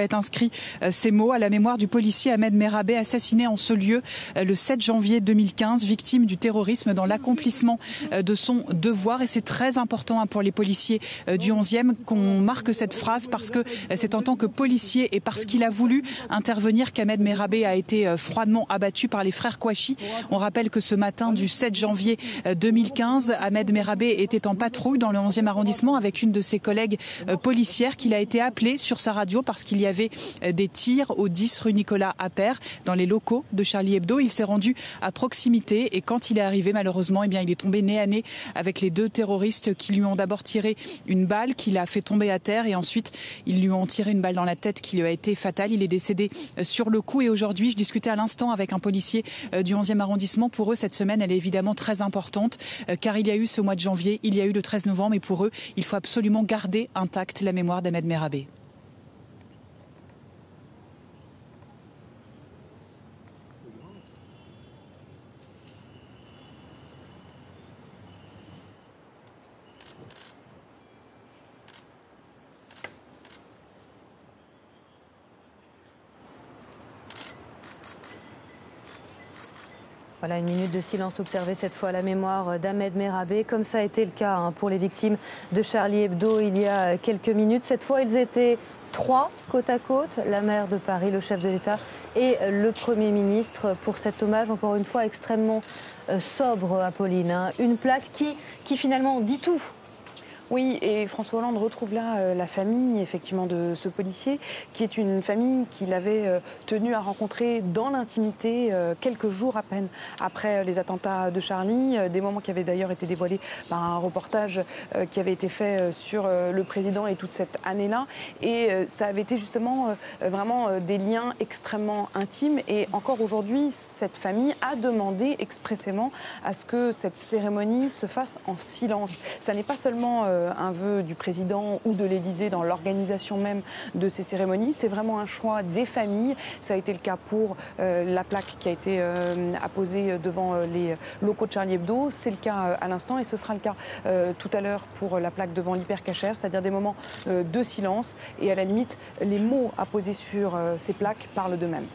est inscrit ces mots à la mémoire du policier Ahmed Merabé, assassiné en ce lieu le 7 janvier 2015, victime du terrorisme dans l'accomplissement de son devoir. Et c'est très important pour les policiers du 11e qu'on marque cette phrase, parce que c'est en tant que policier et parce qu'il a voulu intervenir qu'Ahmed Merabé a été froidement abattu par les frères Kouachi. On rappelle que ce matin du 7 janvier 2015, Ahmed Merabé était en patrouille dans le 11e arrondissement avec une de ses collègues policières, qu'il a été appelé sur sa radio parce qu'il y avait des tirs au 10 rue Nicolas Appert dans les locaux de Charlie Hebdo. Il s'est rendu à proximité et quand il est arrivé, malheureusement, il est tombé nez à nez avec les deux terroristes qui lui ont d'abord tiré une balle qui l'a fait tomber à terre et ensuite ils lui ont tiré une balle dans la tête qui lui a été fatale. Il est décédé sur le coup et aujourd'hui, je discutais à l'instant avec un policier du 11e arrondissement. Pour eux, cette semaine, elle est évidemment très importante car il y a eu ce mois de janvier, il y a eu le 13 novembre et pour eux, il faut absolument garder intacte la mémoire d'Ahmed Merabé. Voilà, une minute de silence observée cette fois à la mémoire d'Ahmed Merabé, comme ça a été le cas pour les victimes de Charlie Hebdo il y a quelques minutes. Cette fois, ils étaient 3 côte à côte, la maire de Paris, le chef de l'État et le Premier ministre, pour cet hommage encore une fois extrêmement sobre, Apolline. Une plaque qui finalement dit tout. Oui, et François Hollande retrouve là la famille effectivement de ce policier, qui est une famille qu'il avait tenu à rencontrer dans l'intimité quelques jours à peine après les attentats de Charlie, des moments qui avaient d'ailleurs été dévoilés par un reportage qui avait été fait sur le président et toute cette année-là. Et ça avait été justement vraiment des liens extrêmement intimes. Et encore aujourd'hui, cette famille a demandé expressément à ce que cette cérémonie se fasse en silence. Ça n'est pas seulement un vœu du président ou de l'Élysée dans l'organisation même de ces cérémonies. C'est vraiment un choix des familles. Ça a été le cas pour la plaque qui a été apposée devant les locaux de Charlie Hebdo. C'est le cas à l'instant et ce sera le cas tout à l'heure pour la plaque devant l'Hyper-Cacher, c'est-à-dire des moments de silence. Et à la limite, les mots apposés sur ces plaques parlent d'eux-mêmes.